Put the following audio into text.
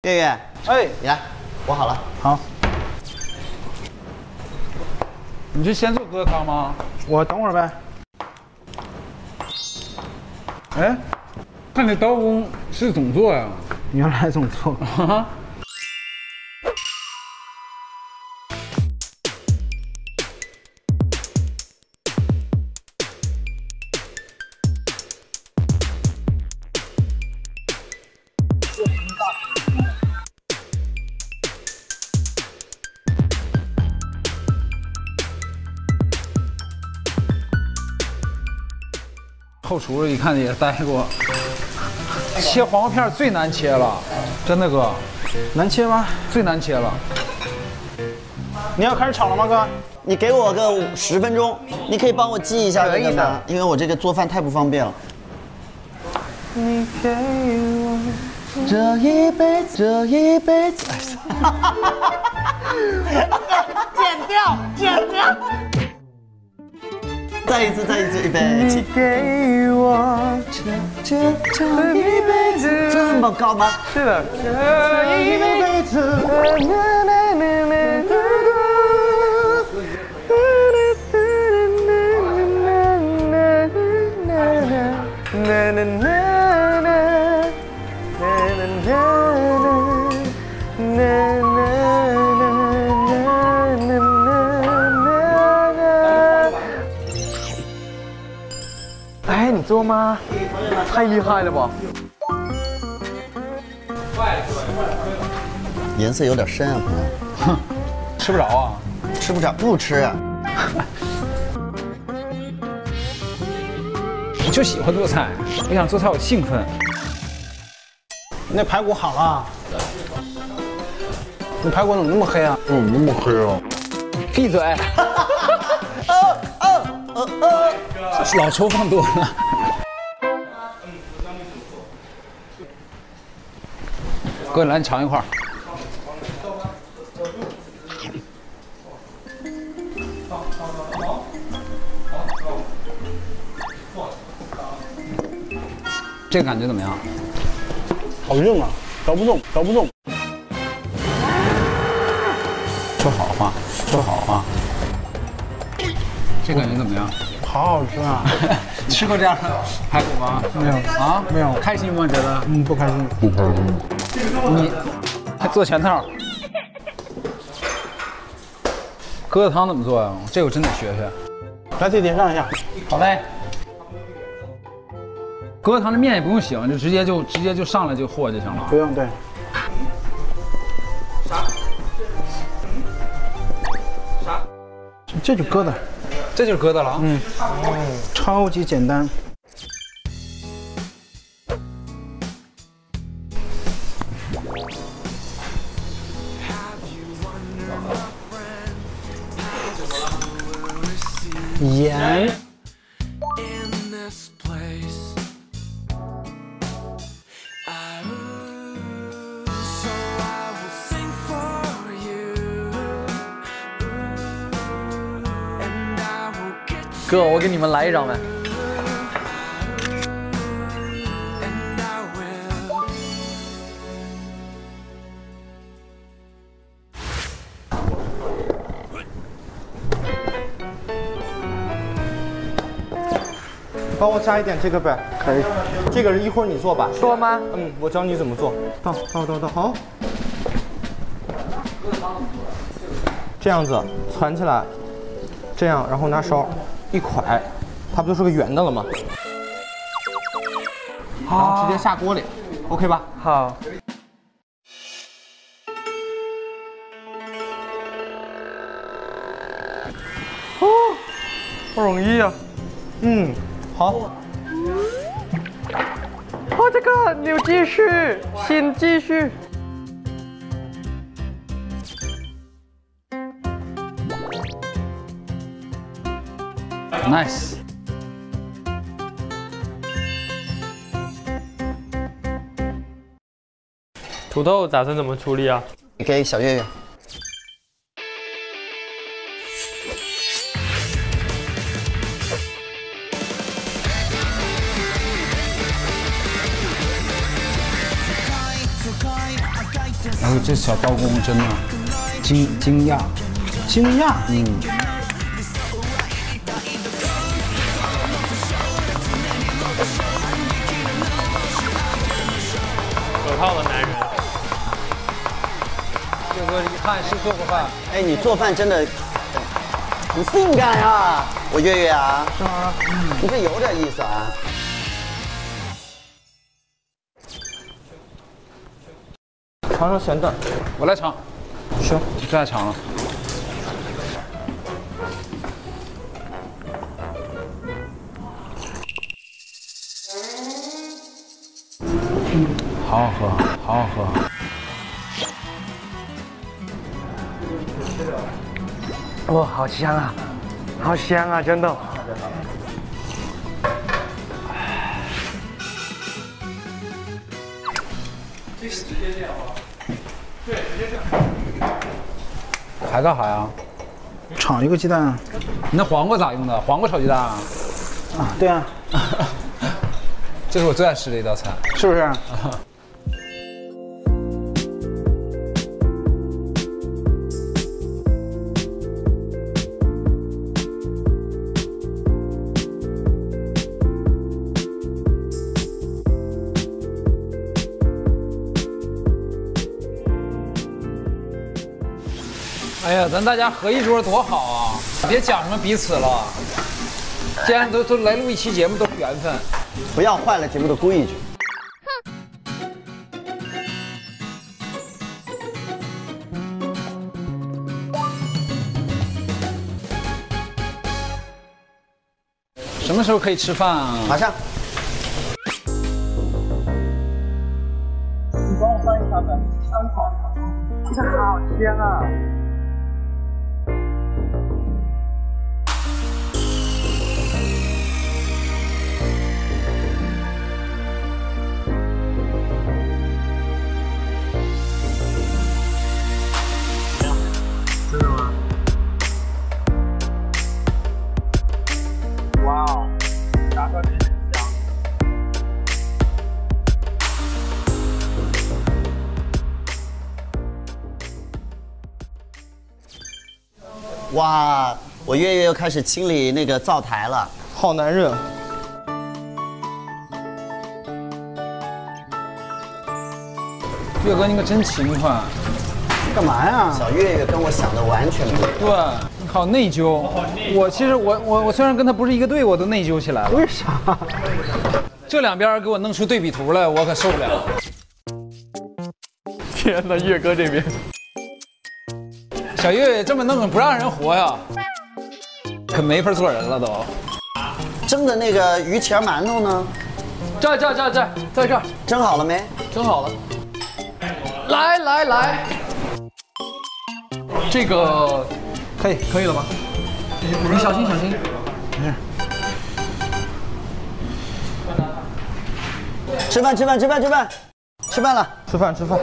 月月，哎，你来，我好了。好。你是先做疙瘩汤吗？我等会儿呗。哎，看这刀工是总做呀？原来总做。后厨一看也待过，切黄瓜片最难切了，真的哥，难切吗？最难切了。你要开始炒了吗，哥？你给我个10分钟，你可以帮我记一下这个吗？因为我这个做饭太不方便了。你给我这一辈子，这一辈子。剪掉，剪掉。再一次，预备起。你给我这一辈子，这么高吗？是的，这一辈子。哎，你做吗？太厉害了吧！颜色有点深啊，朋友。哼，吃不着啊？吃不着，不吃。我就喜欢做菜，我想做菜我兴奋。那排骨好了，你排骨怎么那么黑啊？闭嘴！老抽放多了。哥，来，你尝一块。这个感觉怎么样？好硬啊，嚼不动。说好话，说好话。这感觉怎么样？好好吃啊！吃过这样的排骨吗？没有啊，没有。开心吗？觉得？不开心。你还做全套？疙瘩汤怎么做呀？这我真得学学。来，自己点上一下。好嘞。疙瘩汤的面也不用醒，就直接就上来就和就行了。不用，对。啥？这就疙瘩。这就是疙瘩了。嗯。超级简单。盐。哥，我给你们来一张呗。帮我加一点这个呗。可以。这个一会儿你做吧。做吗？嗯，我教你怎么做。倒，好。这样子攒起来，这样，然后拿勺一㧟，它不就是个圆的了吗？然后直接下锅里 ，OK 吧？好。哦，不容易啊。嗯，好。哦，这个牛继续，请继续。Nice。土豆打算怎么处理啊？给小月月。然后这小刀工真的惊讶，手套的男人。岳哥一看是做过饭，哎，你做饭真的很性感啊，我月月啊，是吗？你这有点意思啊。尝尝咸蛋，我来尝，行，你最爱尝了。好好喝，好好喝。哇，好香啊，好香啊，真的。还干啥呀？炒一个鸡蛋你那黄瓜咋用的？黄瓜炒鸡蛋啊？啊，对啊，这是我最爱吃的一道菜。是不是？哎呀，咱大家合一桌多好啊！别讲什么彼此了，既然都来录一期节目，都是缘分。不要坏了节目的规矩。什么时候可以吃饭啊？马上。你帮我翻一下呗，这个好香啊！真的吗？哇哦，炸出来很香。哇，我月月又开始清理那个灶台了。好男人。岳哥，你可真勤快。干嘛呀？小月月跟我想的完全不一样。对，你好内疚。我其实我虽然跟他不是一个队，我都内疚起来了。为啥？这两边给我弄出对比图来，我可受不了。天哪，岳哥这边。小岳岳这么弄不让人活呀，可没法做人了都。蒸的那个鱼钱馒头呢？这儿，在这儿，蒸好了没？蒸好了。来，这个可以了吗？你小心。吃饭了。吃饭。吃饭。